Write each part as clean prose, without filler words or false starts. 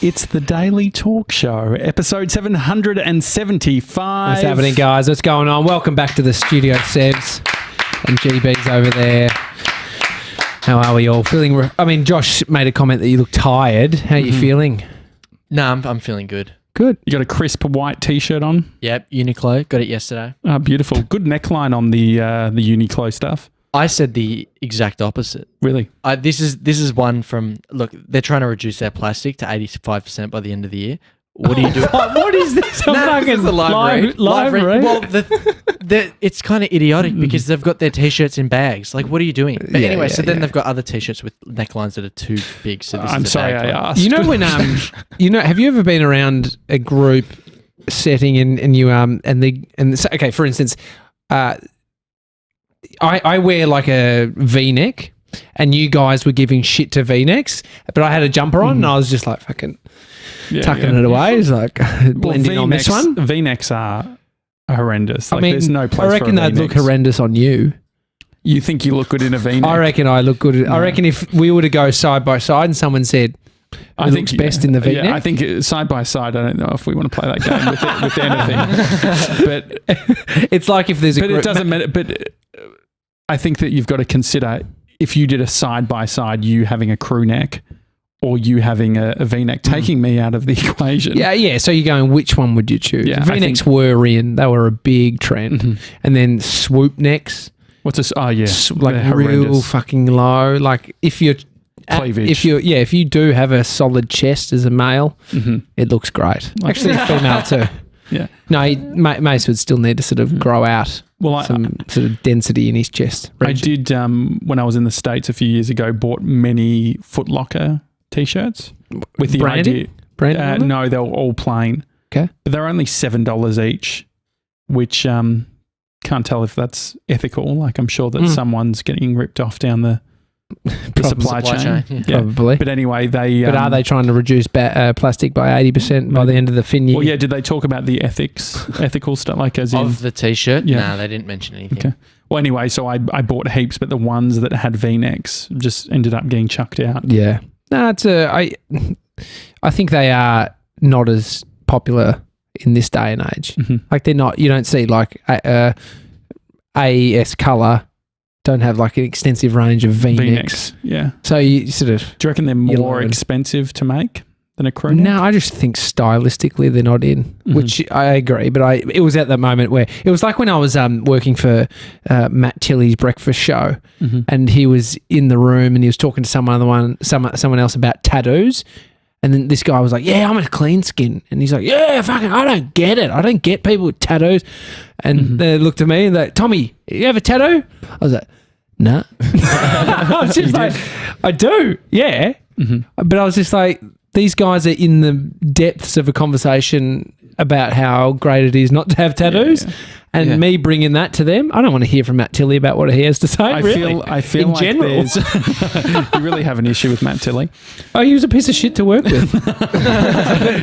It's the Daily Talk Show, episode 775. What's happening, guys? What's going on? Welcome back to the studio, Sevs and GB's over there. How are we all feeling? I mean, Josh made a comment that you look tired. How are you feeling? No, I'm feeling good. Good. You got a crisp white T-shirt on? Yep, Uniqlo. Got it yesterday. Oh, beautiful. Good neckline on the Uniqlo stuff. I said the exact opposite. Really? This is one from, look, they're trying to reduce their plastic to 85% by the end of the year. What do you do? What is this? I'm fucking live read. Well, it's kind of idiotic because they've got their T-shirts in bags. Like, what are you doing? But anyway, then they've got other T-shirts with necklines that are too big. So this I'm is a sorry bag I line. asked. You know when have you ever been around a group setting and you okay, for instance, I wear like a V-neck and you guys were giving shit to V-necks, but I had a jumper on and I was just like fucking tucking it away. It's like blending on this one. V-necks are horrendous. Like, I mean, there's no place I reckon for they'd look horrendous on you. You think you look good in a V-neck? I reckon I look good. I reckon if we were to go side by side and someone said, I think best in the V-neck. Yeah, I think side by side, I don't know if we want to play that game with anything. But it's like if there's a But it doesn't matter. But I think that you've got to consider if you did a side by side, you having a crew neck or you having a V-neck, taking me out of the equation. Yeah. So you're going, which one would you choose? Yeah, V-necks were in. They were a big trend. And then swoop necks. What's this? Oh, yeah. Like They're real horrendous. fucking low. Like if you're... Cleavage. If you do have a solid chest as a male, it looks great. Actually, a female too. Yeah. No, Mace would still need to sort of grow out some sort of density in his chest region. I did, when I was in the States a few years ago, bought many Foot Locker T-shirts with the idea. Branding? No, they were all plain. Okay. But they're only $7 each, which can't tell if that's ethical. Like I'm sure that someone's getting ripped off down the supply chain. Yeah. Probably. But anyway, But are they trying to reduce plastic by 80% by the end of the fin year? Well, yeah. Did they talk about the ethical stuff, like as in Of the T-shirt? Yeah. No, they didn't mention anything. Okay. Well, anyway, so I bought heaps, but the ones that had V-necks just ended up getting chucked out. Yeah. No, I think they are not as popular in this day and age. Like they're not. You don't see like AES colour. Don't have like an extensive range of V-necks. Yeah. So you sort of... Do you reckon they're more expensive to make than a crew neck? No, I just think stylistically they're not in, which I agree. But it was at that moment where... It was like when I was working for Matt Tilley's breakfast show and he was in the room and he was talking to someone else about tattoos. And then this guy was like, yeah, I'm a clean skin. And he's like, yeah, fucking, I don't get it. I don't get people with tattoos. And they looked at me and they're like, Tommy, you have a tattoo? I was like, nah. I was just like, I do, yeah. But I was just like, these guys are in the depths of a conversation about how great it is not to have tattoos. Yeah. And me bringing that to them, I don't want to hear from Matt Tilley about what he has to say. I feel in like general. you really have an issue with Matt Tilley. Oh, he was a piece of shit to work with.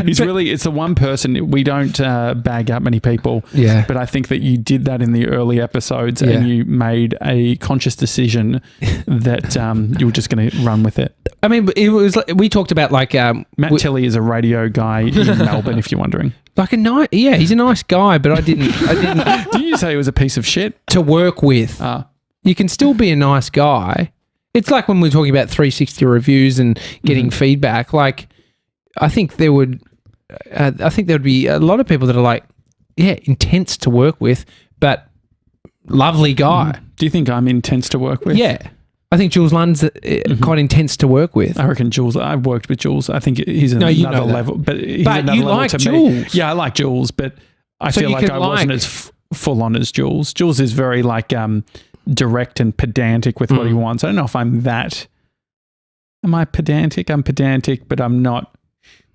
It's the one person, we don't bag up many people. Yeah. But I think that you did that in the early episodes and you made a conscious decision that you were just going to run with it. I mean, it was like, we talked about like... Matt Tilley is a radio guy in Melbourne, if you're wondering. Like he's a nice guy, but I didn't. Did you say he was a piece of shit? To work with. You can still be a nice guy. It's like when we're talking about 360 reviews and getting feedback. Like, I think there would be a lot of people that are like, intense to work with, but lovely guy. Do you think I'm intense to work with? Yeah. I think Jules Lund's quite intense to work with. I reckon Jules. I've worked with Jules. I think he's another level. But he's another you level like to Jules. me. Yeah, I like Jules, but I feel like I wasn't as full on as Jules. Jules is very like direct and pedantic with what he wants. I don't know if I'm that. Am I pedantic? I'm pedantic, but I'm not.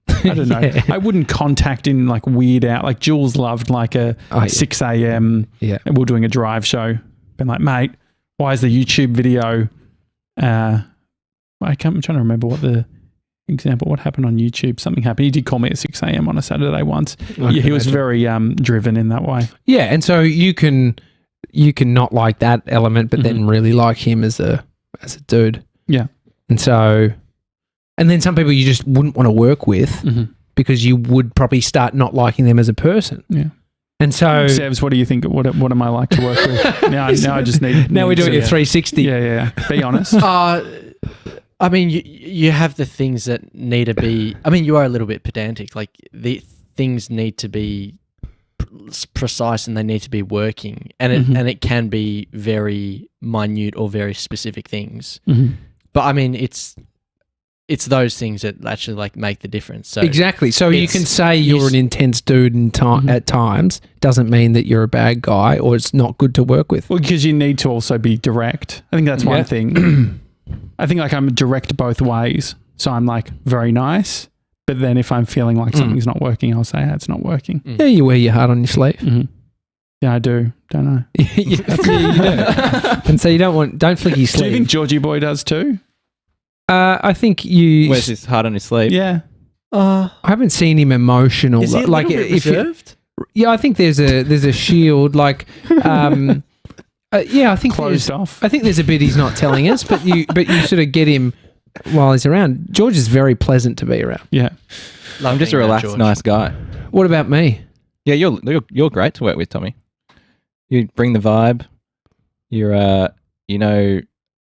I don't know. I wouldn't contact in like weird out. Like Jules loved like a 6 a.m. Yeah. And we're doing a drive show. Been like, mate, why is the YouTube video? I'm trying to remember what happened on YouTube. Something happened. He did call me at 6 a.m. on a Saturday once. He was very driven in that way. Yeah, and so you can not like that element, but then really like him as a dude. Yeah. And so And then some people you just wouldn't want to work with because you would probably start not liking them as a person. Yeah. And so, Sevs, what do you think? What am I like to work with? Now I just need. Now we're doing a 360. Yeah. Be honest. I mean, you have the things that need to be. I mean, you are a little bit pedantic. Like the things need to be precise and they need to be working, and it can be very minute or very specific things. But I mean, it's those things that actually like make the difference. So exactly. So you can say you're an intense dude at times. Doesn't mean that you're a bad guy or it's not good to work with. Well, because you need to also be direct. I think that's one thing. I think like I'm direct both ways. So I'm like very nice, but then if I'm feeling like something's not working, I'll say, hey, it's not working. Yeah, you wear your heart on your sleeve. Yeah, I do. Don't I? You do. And so you don't flick your sleeve. Do you think Georgie Boy does too? I think you... Wears his heart on his sleeve. Yeah. I haven't seen him emotional. Is he a little bit reserved? Yeah, I think there's a shield. Like, I think Closed off. I think there's a bit he's not telling us, but you sort of get him while he's around. George is very pleasant to be around. Yeah. I'm just a relaxed, nice guy. What about me? Yeah, you're great to work with, Tommy. You bring the vibe. You're you know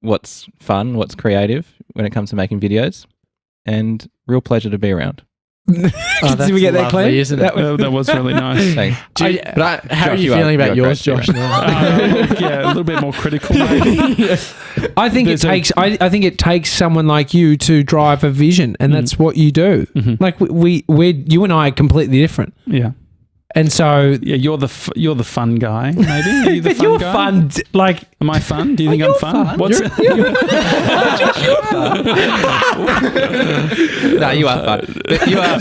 what's fun, what's creative when it comes to making videos, and real pleasure to be around. Did we get that clear? Isn't it? That was really nice. Thanks. How are you feeling about yours, Josh? Yeah, a little bit more critical maybe. I think it takes someone like you to drive a vision, and that's what you do. Like you and I are completely different. Yeah. And so you're the fun guy, maybe. Are you the but fun you're guy? fun. Like, am I fun? Do you think I'm fun? What's No, you are fun. But you are.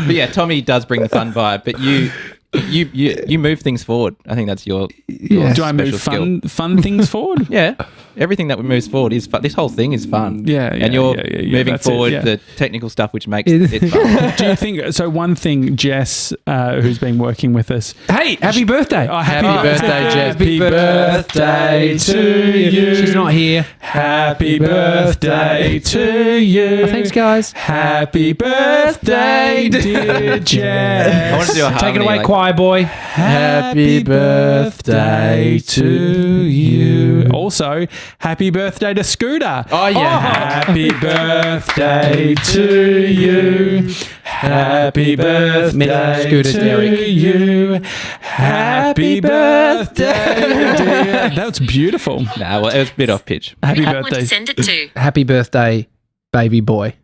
But yeah, Tommy does bring the fun vibe. But you move things forward. I think that's your Do I move fun things forward? Yeah, everything that moves forward is fun. This whole thing is fun. Yeah, and you're moving forward the technical stuff, which makes it fun. Do you think so? One thing, Jess, who's been working with us. Hey, happy birthday! Oh, happy birthday, Jess! Happy birthday to you. She's not here. Happy birthday to you. Oh, thanks, guys. Happy birthday, dear Jess. I want to do a Take it harmony, away, like, choir boy. Happy birthday to you. Also, happy birthday to Scooter. Oh, yeah. Happy birthday to you. Happy birthday Scooter to Derek. you. Happy birthday, dear. That's beautiful. Nah, well, it was a bit off pitch. Happy I want birthday. to send it to. Happy birthday, baby boy.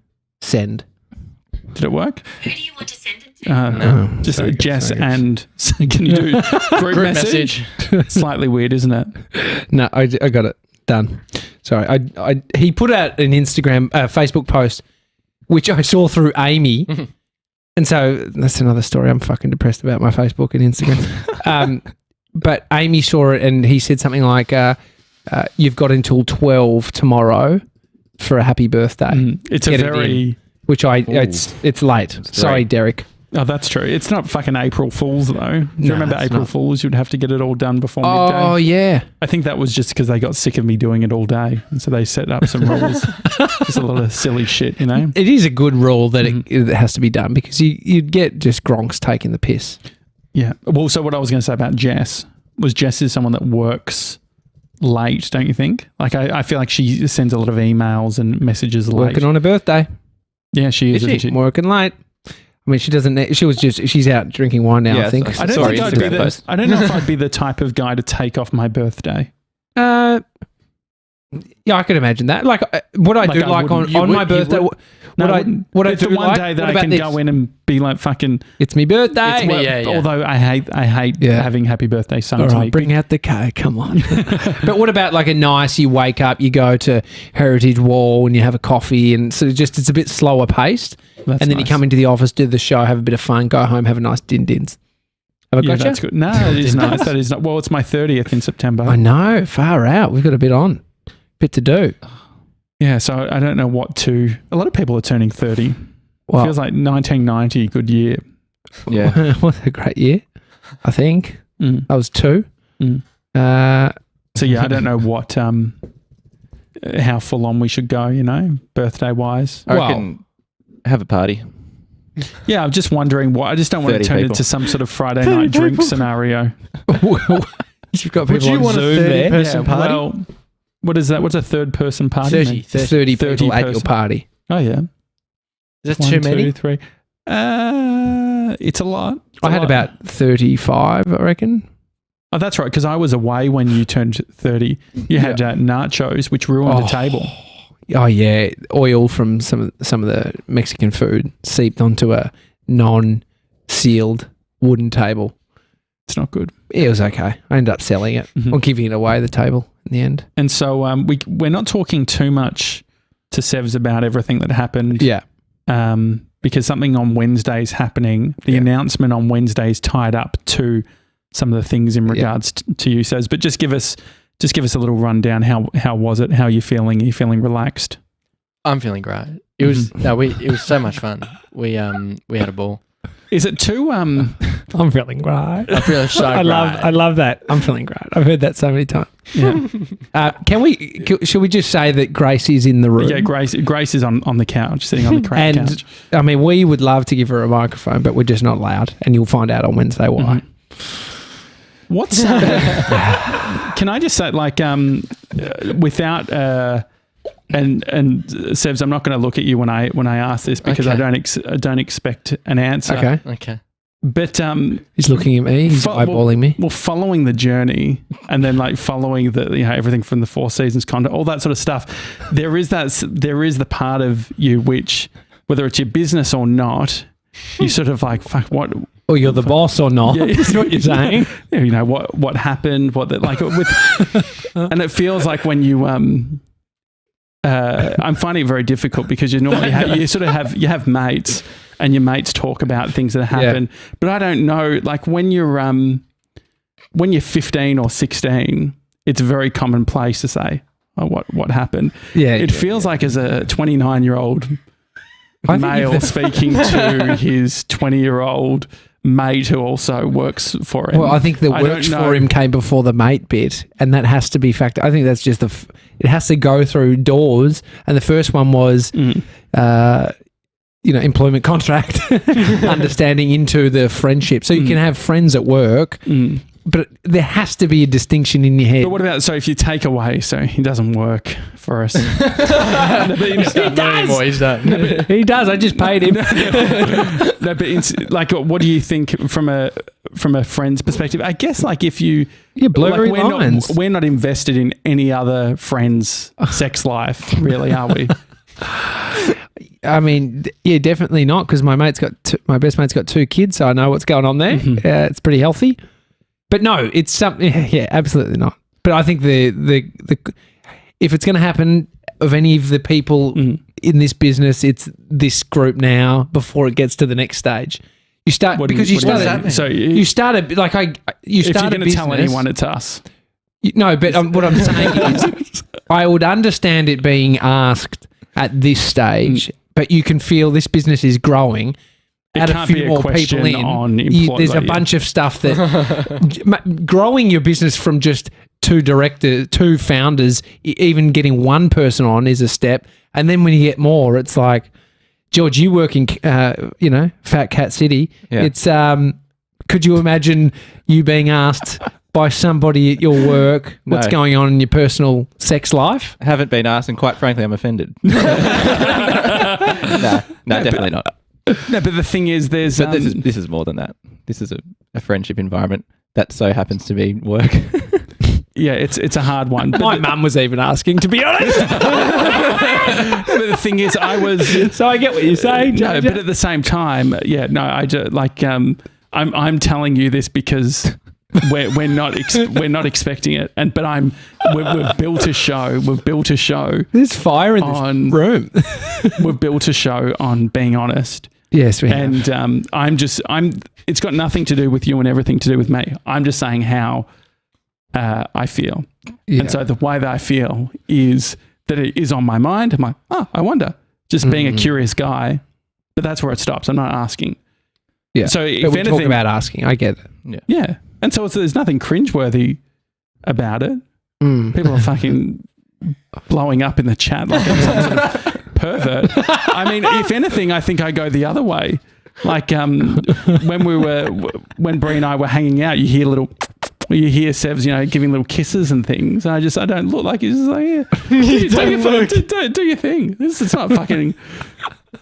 Send. Did it work? Who do you want to send it to? Just Very good, Jess very good. and can you do group message? Slightly weird, isn't it? No, I got it done. Sorry, he put out an Instagram, Facebook post, which I saw through Amy, and so that's another story. I'm fucking depressed about my Facebook and Instagram. But Amy saw it, and he said something like, "You've got until 12 tomorrow for a happy birthday." It's Get a it very in. Which it's late. Sorry, Derek. Oh, that's true. It's not fucking April Fools, though. Do you No, remember it's April not. Fools? You'd have to get it all done before midday. Oh yeah. I think that was just because they got sick of me doing it all day. And so they set up some rules. Just a lot of silly shit, you know? It is a good rule that it has to be done because you'd get just Gronks taking the piss. Yeah. Well, so what I was going to say about Jess was Jess is someone that works late, don't you think? Like, I feel like she sends a lot of emails and messages late. Working on her birthday. Yeah, she is. Is she? Working late. I mean, she doesn't. She's out drinking wine now. Yeah, I think. I I don't Sorry, think I'd be Instagram post. I don't know if I'd be the type of guy to take off my birthday. Yeah, I could imagine that. Like, what I do I like wouldn't. on my birthday. What I It's do the one like, day that what I about can this? go in and be like fucking. It's me birthday. It's me, yeah. Although I hate having happy birthday sung All to right, me. bring out the cake. Come on. But what about like a nice? You wake up, you go to Heritage Wall, and you have a coffee, and so it's a bit slower paced. That's and then you nice. come into the office, do the show, have a bit of fun, go home, have a nice din-dins. Have I Yeah, got that's good. No, it is nice. That is not. Well, it's my 30th in September. I know, far out. We've got a bit on, bit to do. Yeah, so I don't know what to. A lot of people are turning 30. Well, It feels like 1990, good year. Yeah. what a great year, I think. Mm. I was 2. Mm. So yeah, I don't know what. how full on we should go, birthday wise. I reckon have a party. Yeah, I'm just wondering why. I just don't want to turn into some sort of Friday night drink scenario. You've got people Would you on want Zoom a 30 there. person party? Well, what is that? What's a third person party? 30. 30 people at your person. party. Oh, yeah. Is that 1, too many? 2, 3. It's a lot. I had about 35, I reckon. Oh, that's right, because I was away when you turned 30. You had nachos, which ruined the table. Oh yeah, oil from some of the Mexican food seeped onto a non-sealed wooden table. It's not good. It was okay. I ended up selling it or giving it away, the table, in the end. And so we're not talking too much to Sevs about everything that happened. Yeah. Because something on Wednesday is happening. The announcement on Wednesday is tied up to some of the things in regards to you, Sevs. But just give us a little rundown. How was it? How are you feeling? Are you feeling relaxed? I'm feeling great. It was it was so much fun. We had a ball. Is it too I'm feeling great. I feel so I love that. I'm feeling great. I've heard that so many times. Yeah. Should we just say that Grace is in the room? Yeah, Grace is on the couch, sitting on the couch. And I mean, we would love to give her a microphone, but we're just not allowed, and you'll find out on Wednesday why. What's can I just say, like, without and Sevs, I'm not going to look at you when I ask this because I don't expect an answer. Okay. But he's looking at me. He's eyeballing me. Well, following the journey and then like following the everything from the 4 seasons content, all that sort of stuff. There is the part of you which, whether it's your business or not, you sort of like fuck what. Or you're the boss or not, is what you're saying. What happened, and it feels like when you, I'm finding it very difficult because you normally have mates and your mates talk about things that happen, but I don't know, like when you're 15 or 16, it's very commonplace to say, oh, what happened? Yeah. It feels like as a 29-year-old male speaking to his 20-year-old mate who also works for him. Well, I think the works for him came before the mate bit, and that has to be factored. I think that's just it has to go through doors, and the first one was, employment contract, understanding into the friendship. So you can have friends at work, but there has to be a distinction in your head. But what about, so if you take away, so he doesn't work for us. He does. I just paid him. No, but like, what do you think from a friend's perspective? I guess like if blurry lines. We're not invested in any other friend's sex life, really, are we? I mean, yeah, definitely not, because my best mate's got 2 kids, so I know what's going on there. It's pretty healthy. But no, it's something. Yeah, absolutely not. But I think the if it's going to happen of any of the people in this business, it's this group now before it gets to the next stage. You start because you started. So you started like you if started. If you're going to tell anyone, it's us. No, but what I'm saying is, I would understand it being asked at this stage, but you can feel this business is growing. Add a few more people in. There's a bunch of stuff that growing your business from just 2 founders, even getting 1 person on is a step. And then when you get more, it's like, George, you work in, Fat Cat City. Yeah. It's, could you imagine you being asked by somebody at your work what's going on in your personal sex life? I haven't been asked, and quite frankly, I'm offended. No, definitely not. No, but the thing is, there's. But this is more than that. This is a friendship environment that so happens to be work. Yeah, it's a hard one. My mum was even asking, to be honest. But the thing is, So I get what you're saying. No, but at the same time, I just like I'm telling you this because we're not expecting it, but we've built a show. We've built a show. There's fire in this room. We've built a show on being honest. Yes, we have. And it's got nothing to do with you and everything to do with me. I'm just saying how I feel. Yeah. And so the way that I feel is that it is on my mind. I'm like, I wonder. Just being a curious guy. But that's where it stops. I'm not asking. Yeah. So but if we anything, talk about asking. I get it. Yeah. And so there's nothing cringeworthy about it. People are fucking blowing up in the chat like I'm some sort of pervert. I mean, if anything, I think I go the other way. Like when Brie and I were hanging out, you hear Sevs, giving little kisses and things. And I don't look like he's just like, yeah, do your thing. This is not fucking.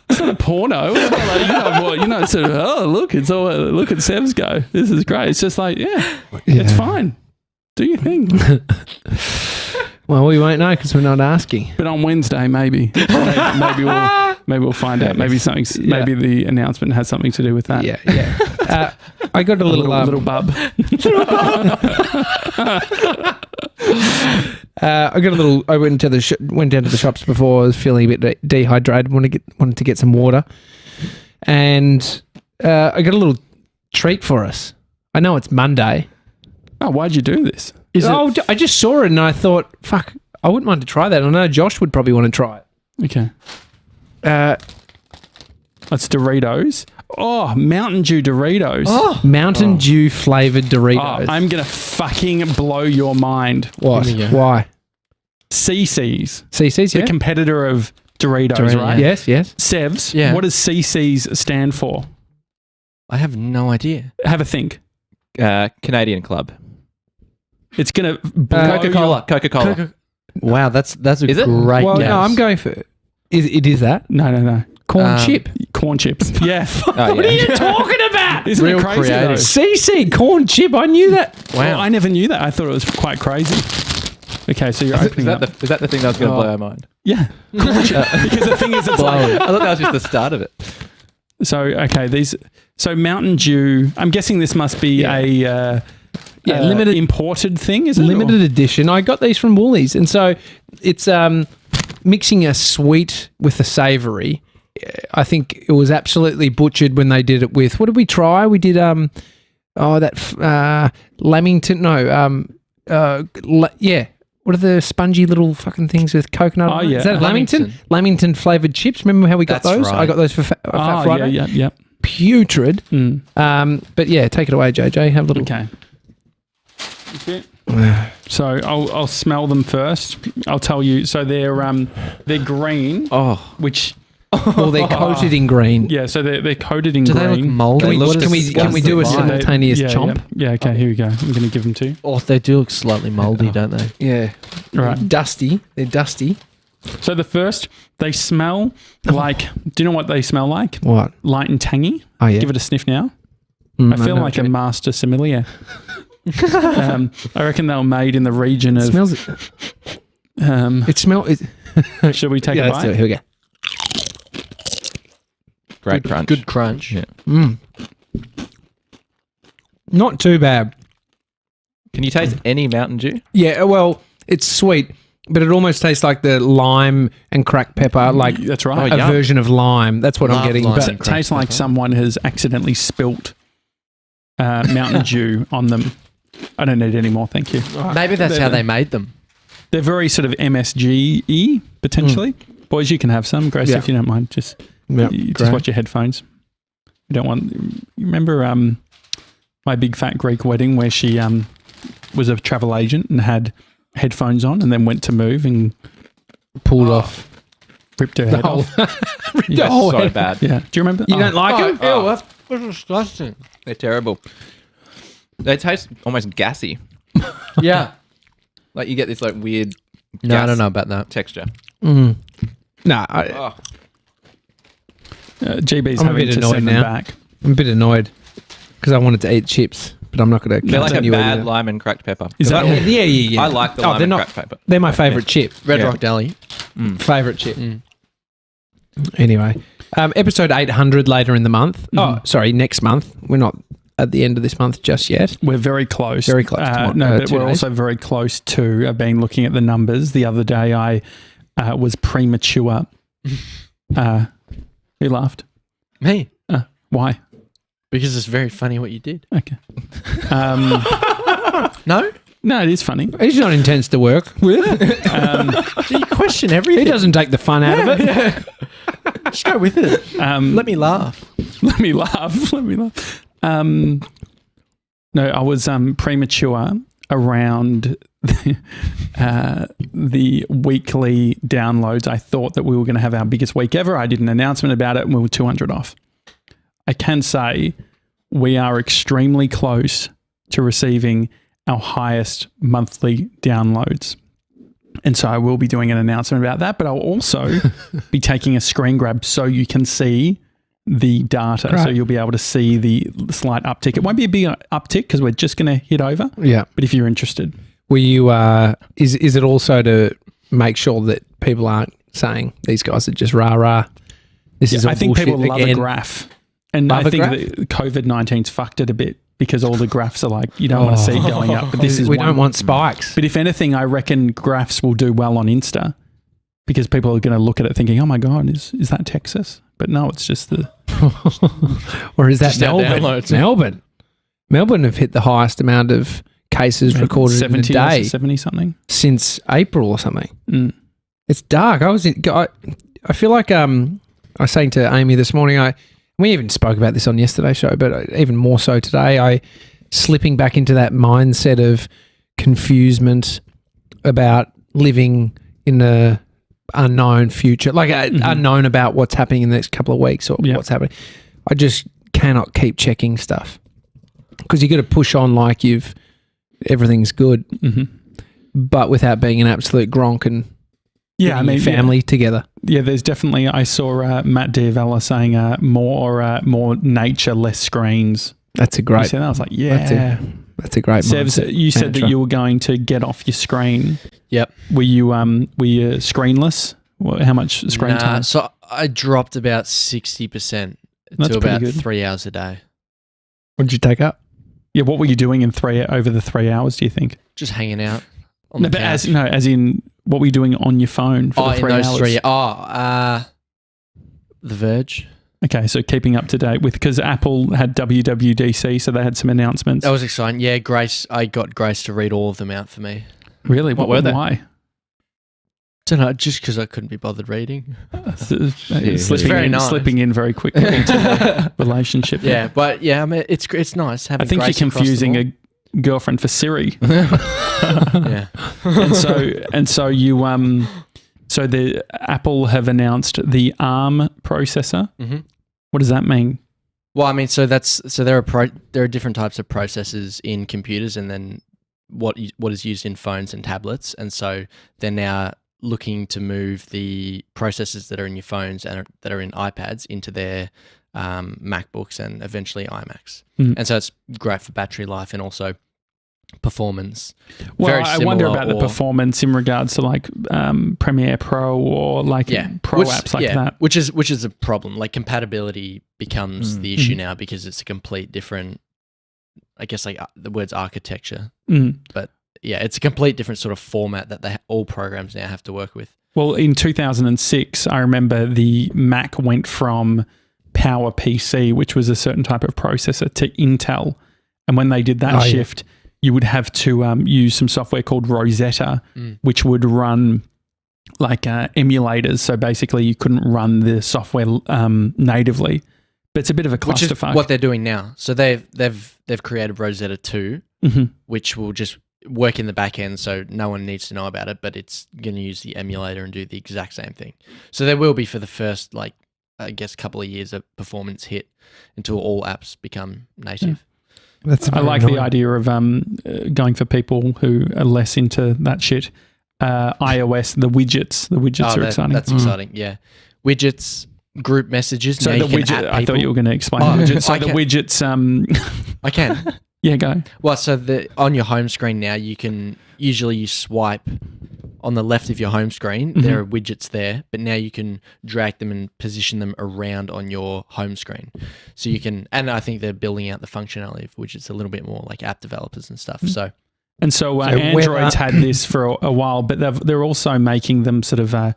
It's not a porno. It's not like, sort of, oh, look at Sevs go. This is great. It's just like, it's fine. Do your thing. Well, we won't know because we're not asking. But on Wednesday, maybe we'll find out. Maybe maybe the announcement has something to do with that. Yeah. I got a little bub. I went down to the shops before. I was feeling a bit dehydrated. Wanted to get some water, and I got a little treat for us. I know it's Monday. Oh, why'd you do this? I just saw it and I thought, fuck, I wouldn't mind to try that. I know Josh would probably want to try it. Okay. That's Doritos. Oh, Mountain Dew Doritos. Oh. Mountain Dew flavoured Doritos. Oh, I'm going to fucking blow your mind. What? Why? CC's. CC's, yeah. The competitor of Doritos, right? Yes. Sevs. Yeah. What does CC's stand for? I have no idea. Have a think. Canadian Club. It's going to Coca-Cola. Wow, that's a Is it? great Well, guess. no, I'm going for it is that. No. Corn chip. Corn chips. Yeah. What are you talking about? Isn't Real it crazy creative. though? CC corn chip. I knew that. Wow. Well, I never knew that. I thought it was quite crazy. Okay, so you're opening up. Is that the thing that was going to blow our mind? Yeah. Because the thing is, it's like, I thought that was just the start of it. So, okay, so Mountain Dew, I'm guessing this must be a limited imported thing, is it? Limited edition. I got these from Woolies, and so it's mixing a sweet with a savoury. I think it was absolutely butchered when they did it with. What did we try? We did Lamington. No, what are the spongy little fucking things with coconut? Oh, yeah. Is that Lamington? Lamington flavoured chips. Remember how we got That's those? right. I got those for Fat Friday. Yeah. Putrid. But yeah, take it away, JJ. Have a little. Okay. So I'll smell them first. I'll tell you. So they're green. Oh, Which Well, they're coated in green. yeah. So they're coated in Do green. they look moldy? Can we do a simultaneous chomp? Yeah. Okay. Here we go. I'm going to give them to you. Oh, they do look slightly moldy, don't they? Yeah. Right. Dusty. They're dusty. So the first, they smell like. Do you know what they smell like? What? Light and tangy. Oh yeah. Give it a sniff now. I I feel like a master sommelier. I reckon they were made in the region of. It smells. It smells. Should we take Yeah, a let's do it. bite? Here we go. great crunch. Good crunch. Yeah. Not too bad. Can you taste any Mountain Dew? Yeah. Well, it's sweet, but it almost tastes like the lime and cracked pepper, like That's right. a yum. version of lime. That's what I'm Love getting. lime. But It tastes like someone has accidentally spilt Mountain Dew on them. I don't need any more, thank you. Maybe that's how they made them. They're very sort of MSG-y, potentially. Boys, you can have some. Grace, Yeah. if you don't mind, just great. watch your headphones. You don't want... You remember my big fat Greek wedding where she was a travel agent and had headphones on and then went to move and pulled off. ripped her head off? The whole so head. bad. Yeah. Do you remember? You don't like them? Ew, that's disgusting. They're terrible. They taste almost gassy. Yeah. Like you get this like weird No, I gas don't know about that. texture. No, GB's I'm a having bit to annoyed send them now. back. I'm a bit annoyed because I wanted to eat chips, but I'm not going to They're like a continue bad eating them. lime and cracked pepper. Is that all? Yeah. I like the lime they're and not. cracked pepper. They're my favourite chip. Red Yeah. Rock Deli. Favourite chip. Anyway, episode 800 later in the month. Oh, sorry, next month. We're not at the end of this month just yet. We're very close. Very close. No, but 2 we're days. also very close to. I've been looking at the numbers. The other day I was premature. Who laughed? Me. Why? Because it's very funny what you did. Okay. No? No, it is funny. He's not intense to work with. Do you question He everything? doesn't take the fun out of it. Just go with it. Let me laugh. Let me laugh. No, I was premature around the weekly downloads, I thought that we were going to have our biggest week ever. I did an announcement about it and we were 200 off. I can say we are extremely close to receiving our highest monthly downloads. And so I will be doing an announcement about that, but I'll also be taking a screen grab so you can see the data. Great. So you'll be able to see the slight uptick. It won't be a big uptick because we're just going to hit over. Yeah. But if you're interested. Will you, is it also to make sure that people aren't saying these guys are just rah-rah? This is all I think people love again. a graph. And I think that COVID-19's fucked it a bit because all the graphs are like, you don't want to see it going up. But this is we don't want spikes. But if anything, I reckon graphs will do well on Insta because people are going to look at it thinking, oh my God, is that Texas? But no, it's just the... Or is that Melbourne? Melbourne have hit the highest amount of cases recorded in a day. 70 something. Since April or something. Mm. It's dark. I feel like I was saying to Amy this morning, we even spoke about this on yesterday's show, but even more so today, I slipping back into that mindset of confusement about living in the unknown future, like unknown about what's happening in the next couple of weeks or what's happening. I just cannot keep checking stuff because you got to push on like everything's good, but without being an absolute gronk and family together. Yeah, there's definitely. I saw Matt Diavella saying more nature, less screens. That's a great. You said that? I was like, yeah, that's a great. Sevs, you said that you were going to get off your screen. Yep. Were you screenless? How much screen time? So I dropped about 60% to about 3 hours a day. What did you take up? Yeah, what were you doing over the 3 hours? Do you think? Just hanging out. On the couch. As in, what were you doing on your phone for the 3 hours? The Verge. Okay, so keeping up to date with, because Apple had WWDC, so they had some announcements. That was exciting. Yeah, I got Grace to read all of them out for me. Really? What were they? Why? Don't know, just because I couldn't be bothered reading. Slipping in very quickly into the relationship. Yeah, but yeah, I mean, it's nice having. I think Grace you're confusing a girlfriend for Siri. Yeah, so the Apple have announced the ARM processor. Mm-hmm. What does that mean? Well, I mean, there are different types of processors in computers, and then what is used in phones and tablets, and so they're now looking to move the processors that are in your phones and that are in iPads into their MacBooks and eventually iMacs. And so it's great for battery life and also performance. Well, I wonder about the performance in regards to like Premiere Pro or like apps like that. Which is a problem. Like compatibility becomes the issue now because it's a complete different, I guess like the word's architecture, but yeah, it's a complete different sort of format that all programs now have to work with. Well, in 2006, I remember the Mac went from PowerPC, which was a certain type of processor, to Intel. And when they did that shift, you would have to use some software called Rosetta, which would run like emulators. So basically, you couldn't run the software natively. But it's a bit of a clusterfuck. Which is what they're doing now. So they've created Rosetta 2, which will just work in the back end, so no one needs to know about it, but it's going to use the emulator and do the exact same thing. So there will be, for the first, like, I guess, couple of years, a performance hit until all apps become native. Yeah. I like the idea of going for people who are less into that shit. iOS, the widgets are exciting. That's exciting, yeah. Widgets, group messages. So the widget, I thought you were going to explain the widgets. So the widgets... I can. Yeah, go. Well, so on your home screen now, you swipe on the left of your home screen. There are widgets there, but now you can drag them and position them around on your home screen. So you can, and I think they're building out the functionality of widgets a little bit more, like app developers and stuff. So Android's had this for a while, but they're also making them sort of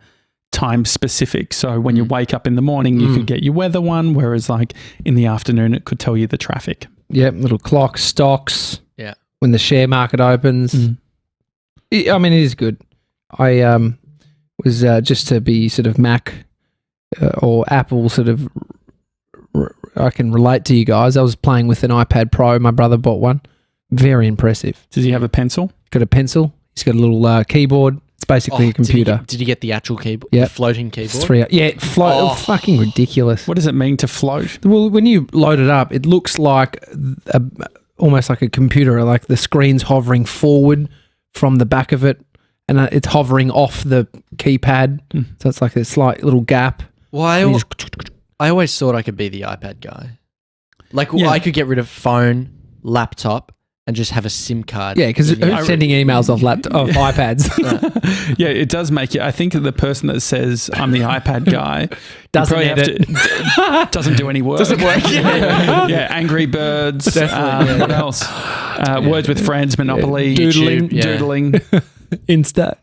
time specific. So when you wake up in the morning, you could get your weather one, whereas like in the afternoon, it could tell you the traffic. Yep, little clocks, stocks. Yeah. When the share market opens. I mean, it is good. I was just to be sort of Mac or Apple sort of, I can relate to you guys. I was playing with an iPad Pro. My brother bought one. Very impressive. Does he have a pencil? Got a pencil. It's got a little keyboard. It's basically a computer. Did you get the actual keyboard? Yep. The floating keyboard? It's it float. Fucking ridiculous. What does it mean to float? Well, when you load it up, it looks like almost like a computer, like the screen's hovering forward from the back of it, and it's hovering off the keypad. So it's like a slight little gap. Well, I always thought I could be the iPad guy. Like, I could get rid of phone, laptop, and just have a SIM card. Yeah, because sending emails off iPads. Yeah, it does make you. I think the person that says I'm the iPad guy doesn't do any work. Doesn't work. Yeah, Angry Birds. What else? Words with Friends, Monopoly, Doodling. Doodling. Insta.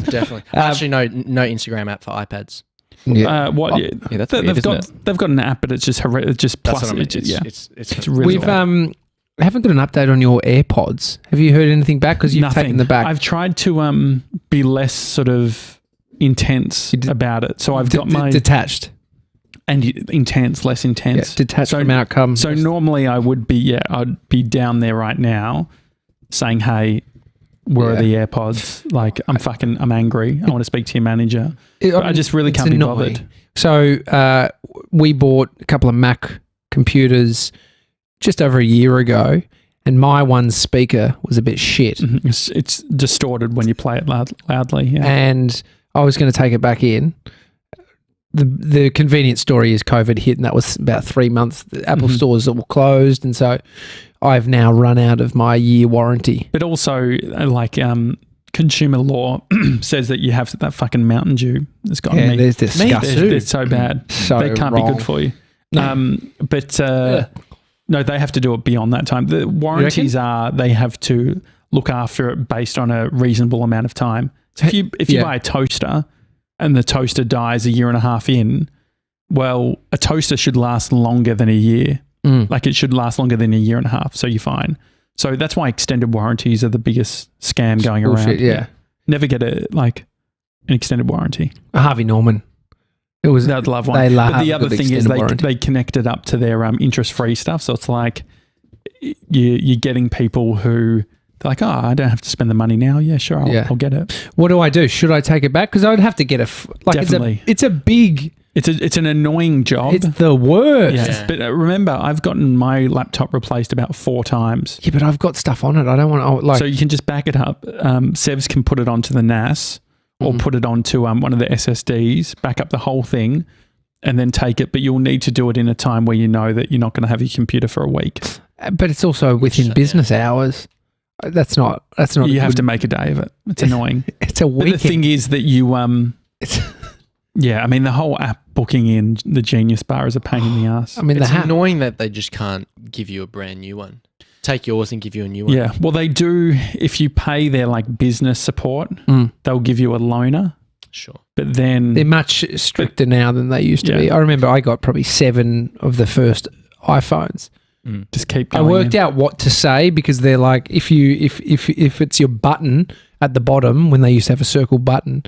Definitely. Actually, no Instagram app for iPads. Yeah. That's weird, they've got an app, but it's just That's plus. what I mean. It's really bad. Haven't got an update on your AirPods. Have you heard anything back? Because you've taken the back. I've tried to be less sort of intense about it. So I've got my detached and intense, less intense. Yeah, detached from outcome. So normally I would be I'd be down there right now saying, "Hey, where are the AirPods? Like I'm angry. I want to speak to your manager." I just really can't be bothered. So we bought a couple of Mac computers just over a year ago, and my one speaker was a bit shit. It's distorted when you play it loudly. Yeah. And I was going to take it back in. The convenient story is COVID hit, and that was about 3 months. The Apple stores that were closed, and so I've now run out of my year warranty. But also, consumer law says that you have that fucking Mountain Dew. It's got me. There's disgusting. They're so bad. So they can't wrong. be good for you. No, they have to do it beyond that time. The warranties they have to look after it based on a reasonable amount of time. So if you buy a toaster and the toaster dies a year and a half in, well, a toaster should last longer than a year. Like it should last longer than a year and a half. So you're fine. So that's why extended warranties are the biggest scam going around. Yeah. Never get an extended warranty. Harvey Norman. They'd love one. But the other thing is they connect it up to their interest-free stuff. So it's like you're getting people who they're like, I don't have to spend the money now. Yeah, sure, I'll get it. What do I do? Should I take it back? Because I would have to get definitely. It's a big. It's an annoying job. It's the worst. Yeah. But remember, I've gotten my laptop replaced about 4 times. Yeah, but I've got stuff on it. I don't want to So you can just back it up. Sevs can put it onto the NAS. Or put it onto one of the SSDs, back up the whole thing, and then take it. But you'll need to do it in a time where you know that you're not going to have your computer for a week. But it's also within business hours. That's not. You have to make a day of it. It's annoying. It's a week. But the thing is that you the whole app booking in the Genius Bar is a pain in the ass. I mean, it's annoying that they just can't give you a brand new one. Take yours and give you a new one. Yeah, well, they do. If you pay their business support, they'll give you a loaner. Sure, but then they're much stricter now than they used to be. I remember I got probably 7 of the first iPhones. Just keep going. I worked out what to say because they're like, if it's your button at the bottom when they used to have a circle button,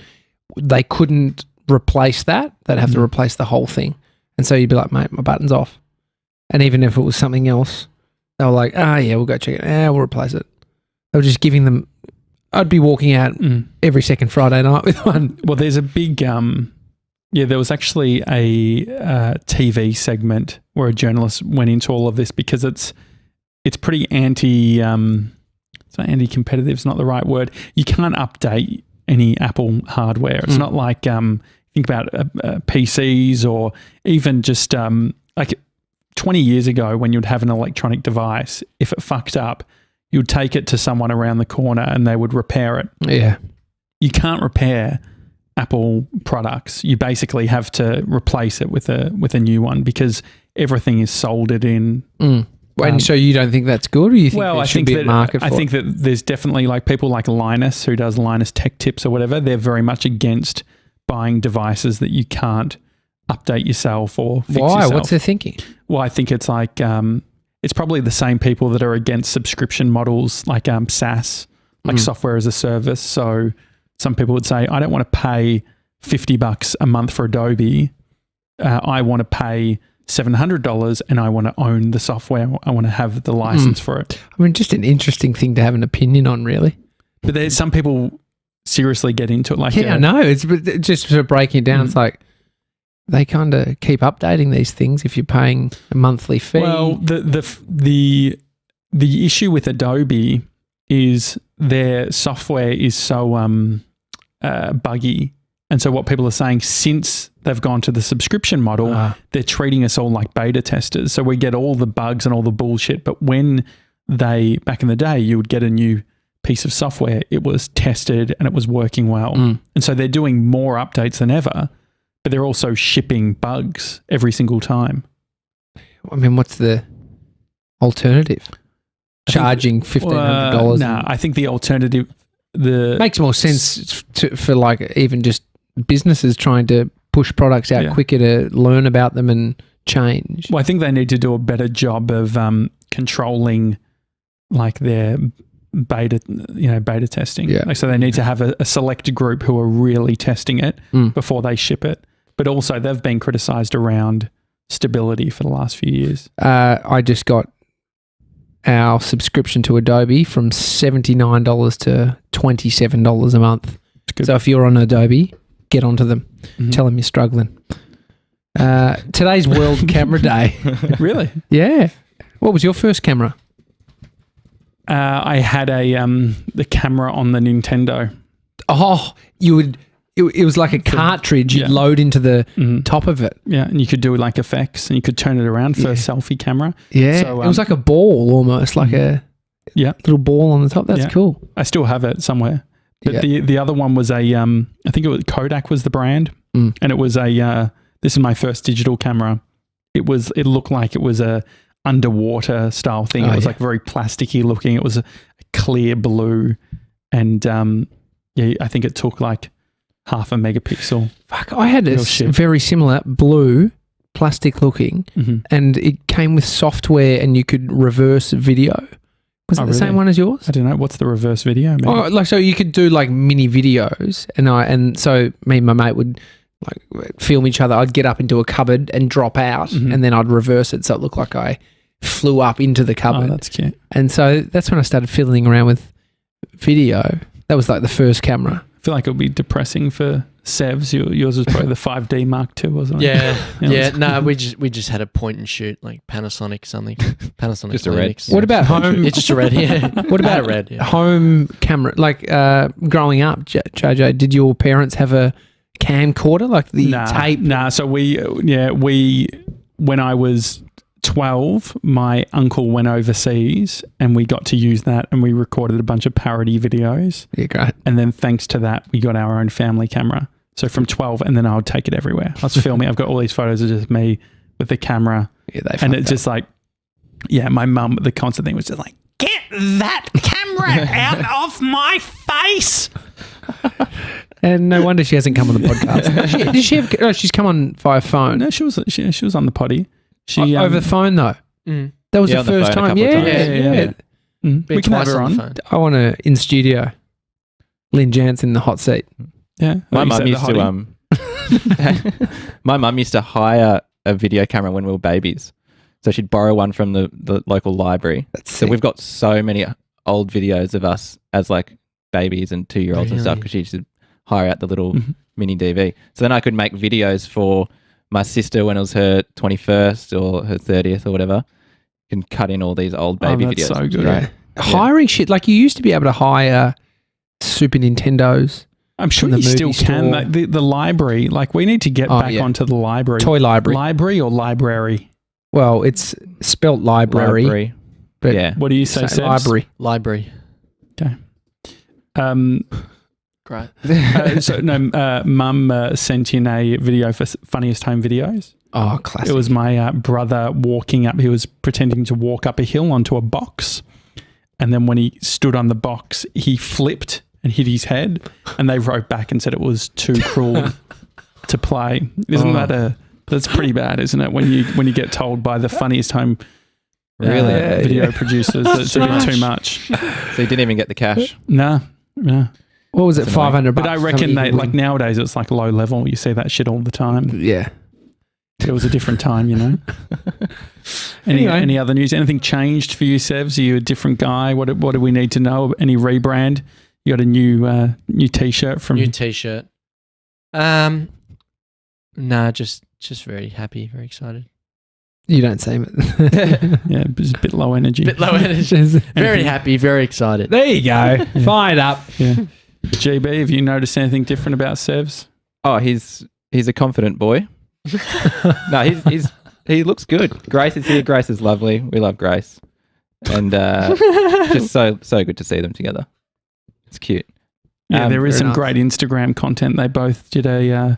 they couldn't replace that. They'd have to replace the whole thing, and so you'd be like, mate, my button's off. And even if it was something else, they were like, we'll go check it. We'll replace it. They were just giving them. I'd be walking out every second Friday night with one. Well, there's a big. There was actually a TV segment where a journalist went into all of this because it's pretty anti. It's not anti-competitive. It's not the right word. You can't update any Apple hardware. It's not like think about PCs or even just 20 years ago when you'd have an electronic device, if it fucked up, you'd take it to someone around the corner and they would repair it. Yeah. You can't repair Apple products. You basically have to replace it with a new one because everything is soldered in. And so you don't think that's good, or you think there should be a market for it? I think that there's definitely people like Linus, who does Linus Tech Tips or whatever, they're very much against buying devices that you can't update yourself or fix yourself. Why? What's their thinking? Well, I think it's it's probably the same people that are against subscription models like SaaS, like software as a service. So some people would say, I don't want to pay $50 a month for Adobe. I want to pay $700 and I want to own the software. I want to have the license for it. I mean, just an interesting thing to have an opinion on, really. But there's some people seriously get into it. Like, yeah, I know. It's just for breaking it down. It's like they kind of keep updating these things if you're paying a monthly fee. Well, the issue with Adobe is their software is so buggy. And so what people are saying, since they've gone to the subscription model, they're treating us all like beta testers. So we get all the bugs and all the bullshit. But when back in the day, you would get a new piece of software, it was tested and it was working well. And so they're doing more updates than ever, but they're also shipping bugs every single time. I mean, what's the alternative? Charging $1,500? No, I think the alternative... makes more sense for like even just businesses trying to push products out quicker to learn about them and change. Well, I think they need to do a better job of controlling like their beta testing. Yeah. Like, so they need to have a select group who are really testing it before they ship it. But also they've been criticised around stability for the last few years. I just got our subscription to Adobe from $79 to $27 a month. So if you're on Adobe, get onto them. Tell them you're struggling. Today's World Camera Day. Really? Yeah. What was your first camera? I had the camera on the Nintendo. Oh, it was like a cartridge you'd load into the top of it. Yeah, and you could do like effects and you could turn it around for a selfie camera. Yeah, so, it was like a ball almost, like a little ball on the top. That's cool. I still have it somewhere. But the other one was I think it was Kodak was the brand, and it was this is my first digital camera. It looked like it was a underwater style thing. It was like very plasticky looking. It was a clear blue, and I think it took like 0.5 megapixel. Fuck, I had a very similar blue, plastic looking, and it came with software and you could reverse video. Was it the same one as yours? I don't know. What's the reverse video? Maybe? Oh, like, so you could do like mini videos, and so me and my mate would like film each other. I'd get up into a cupboard and drop out, and then I'd reverse it so it looked like I flew up into the cupboard. Oh, that's cute. And so that's when I started fiddling around with video. That was like the first camera. I feel like it would be depressing for Sevs. Yours was probably the 5D Mark II, wasn't it? Yeah. No, we just had a point and shoot, like Panasonic something. Panasonic. Just a red. What about home? It's just a red. Yeah. What about a red? Yeah. Home camera? Like growing up, JJ, did your parents have a camcorder, like the tape? Nah. So we when I was 12, my uncle went overseas and we got to use that and we recorded a bunch of parody videos. Yeah, great. And then thanks to that, we got our own family camera. So from 12, and then I would take it everywhere. I was filming. I've got all these photos of just me with the camera. Yeah, and it's just like, my mum, the constant thing was just like, get that camera out of my face. And no wonder she hasn't come on the podcast. Did she have? She's come on via phone. No, she was on the potty. She over the phone though. That was the first time. Yeah. We can have her on. I want to in studio. Lynn Janssen in the hot seat. Yeah, my mum used to my mum used to hire a video camera when we were babies. So she'd borrow one from the local library. So we've got so many old videos of us as like babies and 2-year-olds and stuff, because she used to hire out the little mini DV. So then I could make videos for my sister when it was her 21st or her 30th or whatever. You can cut in all these old baby videos. So good. Yeah. Hiring shit, like you used to be able to hire Super Nintendos. I'm sure you still can. Like the library, like we need to get back onto the library. Toy library. Library or library? Well, it's spelt library. But what do you say, Sebs? Library. Okay. Great. Mum sent in a video for funniest home videos. Oh, classic. It was my brother walking up. He was pretending to walk up a hill onto a box. And then when he stood on the box, he flipped and hit his head. And they wrote back and said it was too cruel to play. Isn't that's pretty bad, isn't it? When you get told by the funniest home video producers that it's a bit too much. So you didn't even get the cash? No. What was it, $500? But I reckon like nowadays it's like low level. You see that shit all the time. Yeah. It was a different time, you know. Any other news? Anything changed for you, Sevs? Are you a different guy? What do we need to know? Any rebrand? You got a new T-shirt from New T-shirt. Nah, just very happy, very excited. You don't seem it. Yeah, it's a bit low energy. Very happy, very excited. There you go. Fired up. Yeah. GB, have you noticed anything different about Sevs? Oh, he's a confident boy. No, he looks good. Grace is here. Grace is lovely. We love Grace, and just so good to see them together. It's cute. Yeah, there is some nice. great Instagram content. They both did I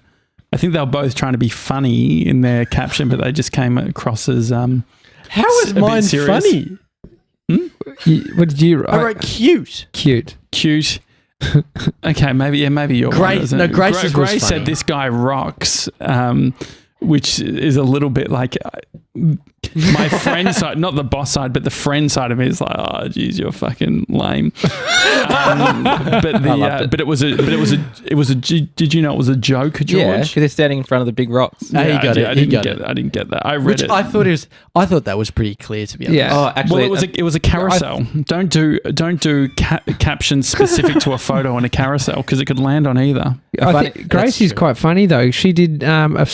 think they were both trying to be funny in their caption, but they just came across as How is a bit mine serious. funny? What did you write? I wrote cute. Cute. Okay, maybe your Grace- one, no, Grace's was Grace funny. said this guy rocks, which is a little bit like my friend side, not the boss side, but the friend side of me is like, oh, geez, you're fucking lame. But it was a. Did you know it was a joke, George? Yeah, because they're standing in front of the big rocks. He got it. I didn't get that. I read Which it. I thought that was pretty clear, to be honest. Yeah. Oh, actually, Well, it was a carousel. Don't do captions specific to a photo on a carousel because it could land on either. I think Grace is quite funny though. She did a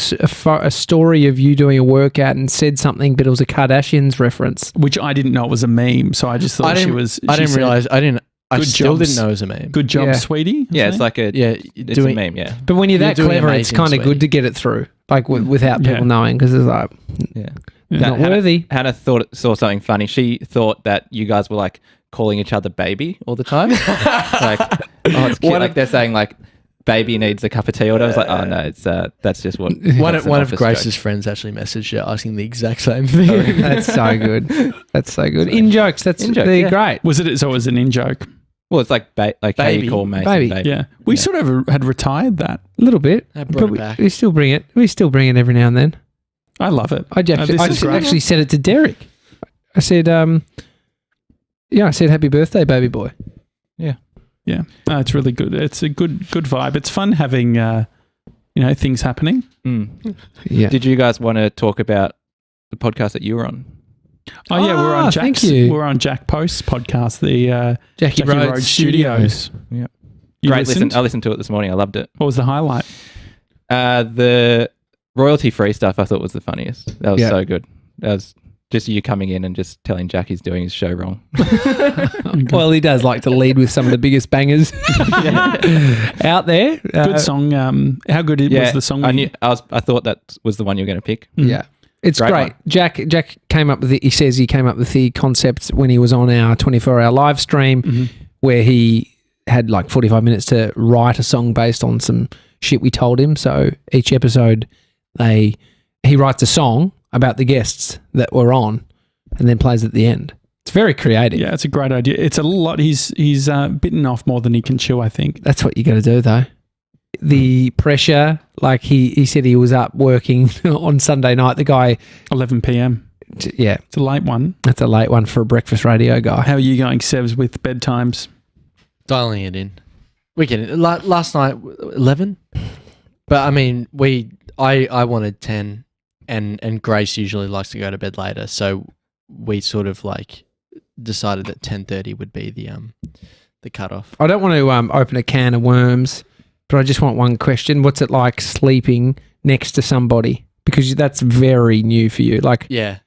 story of you doing a workout and said something, but it was a Kardashians reference. Which I didn't know it was a meme, so I just thought she was. I didn't realize. I didn't. I Good still jobs. didn't know it was a meme. Good job, Yeah. sweetie. Yeah, it's like a it's doing- a meme. Yeah, But when you're that You're doing clever, it's amazing, kind of sweetie. good to get it through, like without people Yeah. knowing, because it's like yeah. not worthy. Hannah saw something funny. She thought that you guys were like calling each other baby all the time. Like, oh, it's cute. Like they're saying like baby needs a cup of tea. Or whatever. I was like, oh no, it's that's just what One that's an of office Grace's joke. friends actually messaged her asking the exact same thing. That's so good. That's so good. In jokes, they're yeah. great. Was it? So it was an in joke. Well, it's like how Baby. you call Mason Baby. baby. Yeah, we sort of had retired that. A little bit, I brought but it back. we still bring it. We still bring it every now and then. I love it. I this is great. actually said it to Derek. I said, I said happy birthday, baby boy. Yeah, it's really good. It's a good vibe. It's fun having things happening. Mm. Yeah. Did you guys want to talk about the podcast that you were on? Oh yeah, we're on thank Jack's. you. We're on Jack Post's podcast, the Jackie Road Studios. Yeah. You Great listened? listen. I listened to it this morning. I loved it. What was the highlight? The royalty-free stuff I thought was the funniest. That was Yeah. so good. That was just you coming in and just telling Jack he's doing his show wrong. Well, he does like to lead with some of the biggest bangers out there. Good song. How good was the song? I thought that was the one you were going to pick. Yeah. It's Great great. one. Jack came up with he says he came up with the concept when he was on our 24-hour live stream where he had like 45 minutes to write a song based on some shit we told him. So each episode he writes a song about the guests that were on and then plays at the end. It's very creative. Yeah, it's a great idea. It's a lot. He's bitten off more than he can chew, I think. That's what you got to do though. The pressure, like he said he was up working on Sunday night. The guy, 11 p.m. yeah, It's a late one. that's a late one for a breakfast radio guy. How are you going, Sevs, with bedtimes? Dialing it in. Weekend. Last night, 11. But I mean, I wanted 10, and Grace usually likes to go to bed later, so we sort of like decided that 10:30 would be the cutoff. I don't want to open a can of worms, but I just want one question. What's it like sleeping next to somebody? Because that's very new for you. Like Yeah.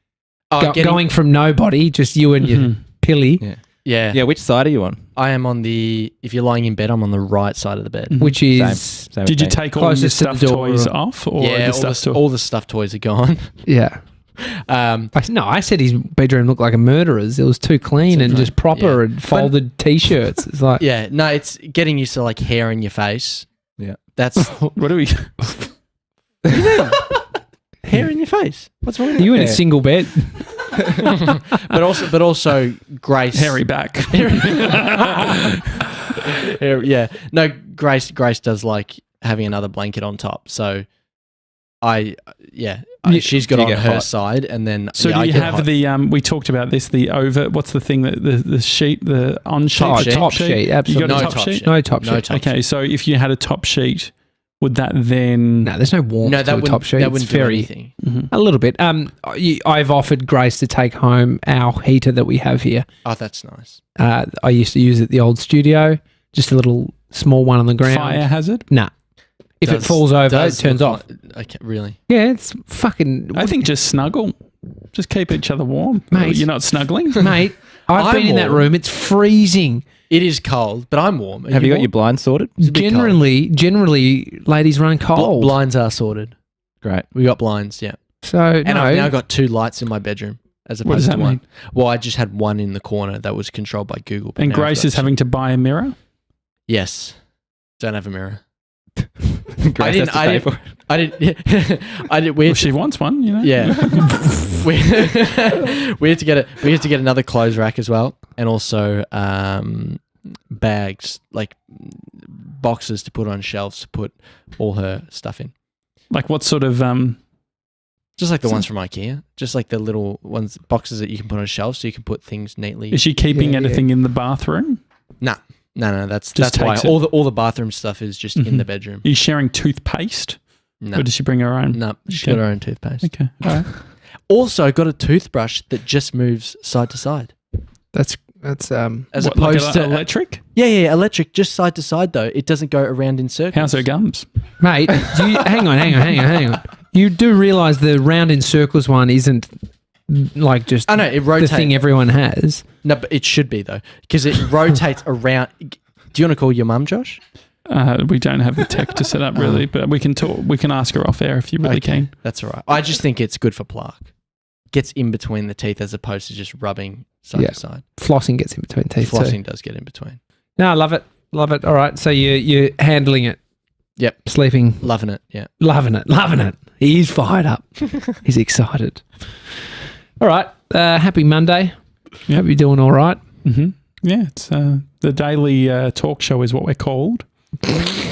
going from nobody, just you and your pilly, Yeah. Yeah, which side are you on? I am on if you're lying in bed, I'm on the right side of the bed. which is Same Did you with me. take all your Closest to the stuffed door. toys off? Or Yeah, the all the stuffed toys are gone. yeah. I said his bedroom looked like a murderer's. It was too clean and just proper and folded t-shirts. It's like Yeah, no, it's getting used to like hair in your face. Yeah. That's What do we... hair in your face. What's wrong with you in a Yeah. single bed. but also Grace. Hairy back. Yeah. No, Grace does like having another blanket on top. So she's got Do you on get her hot? side, and then So do I you get have hot. the we talked about this, the over, what's the thing that the sheet, the on sheet? Oh, sheet. top sheet, absolutely. You got a No top top sheet? sheet. No top No sheet. top Okay, so if you had a top sheet, would that then... No, there's no warmth No, to that a wouldn't top sheet. that It's wouldn't do very anything. a little bit. I've offered Grace to take home our heater that we have here. Oh, that's nice. I used to use it at the old studio. just a little small one on the ground. Fire hazard? Nah. If it falls over, it turns off. Okay, really? Yeah, it's fucking... I think just snuggle. Just keep each other warm. Mate. You're not snuggling? Mate, I've been in that room. It's freezing. It is cold, but I'm warm. Have you got your blinds sorted? Generally, ladies run cold. Blinds are sorted. Great. We got blinds, yeah. So, And I've now got 2 lights in my bedroom as What does opposed that to one. mean? Well, I just had one in the corner that was controlled by Google. but And now I've Grace got is having to buy a mirror? Yes. Don't have a mirror. Grace has to pay for it. I didn't. We Well, had she wants one, you know? Yeah. we had to get another clothes rack as well, and also bags, like boxes to put on shelves to put all her stuff in. Like what sort of... Just like the ones from IKEA. Just like the little ones, boxes that you can put on shelves so you can put things neatly. Is she keeping anything in the bathroom? No, that's Just why takes it. all the bathroom stuff is just in the bedroom. Are you sharing toothpaste? No, Or does she bring her own? no, she's Okay. got her own toothpaste. Okay. All right. Also, got a toothbrush that just moves side to side, That's as What, opposed like to electric? Yeah, electric, just side to side though. It doesn't go around in circles. How's her gums? mate. Hang on. You do realise the round in circles one isn't like just I know it the rotates. thing everyone has. No, but it should be though, because it rotates around. Do you want to call your mum, Josh? We don't have the tech to set up really, but we can talk. We can ask her off air if you really can. That's all right. I just think it's good for plaque. Gets in between the teeth as opposed to just rubbing side Yeah. to side. Flossing gets in between teeth too. Flossing does get in between. No, I love it. All right, so you're handling it. Yep. Sleeping. Loving it. Yeah. Loving it. He's fired up. He's excited. All right. Happy Monday. Hope you're doing all right. Mm-hmm. Yeah, it's the daily talk show is what we're called.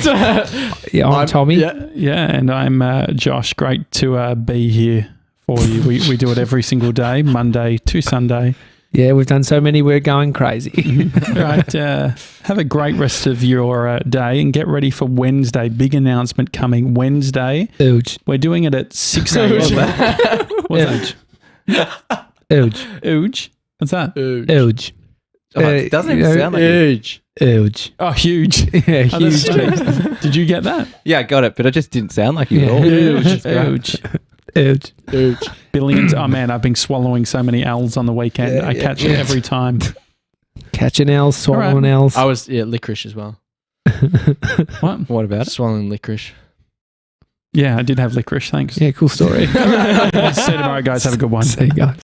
Yeah, I'm Tommy. Yeah, and I'm Josh. Great to be here for you. We do it every single day, Monday to Sunday. Yeah, we've done so many. We're going crazy. Right. Have a great rest of your day and get ready for Wednesday. Big announcement coming Wednesday. Ooge. We're doing it at 6 a.m. What's that? Ooge. Ooge? What's that? Ooge. Oh, it doesn't even sound like it. Huge. Ooge. Oh, huge. Yeah, Oh, that's huge. funny. Did you get that? Yeah, I got it, but it just didn't sound like you at all. Huge. Huge. Ooge. Huge. Billions. Oh, man, I've been swallowing so many L's on the weekend. Yeah, I catch it every time. Catching L's, swallowing L's. I was licorice as well. What? What about it? Swallowing licorice. Yeah, I did have licorice. Thanks. Yeah, cool story. See you tomorrow, guys. Have a good one. See you guys.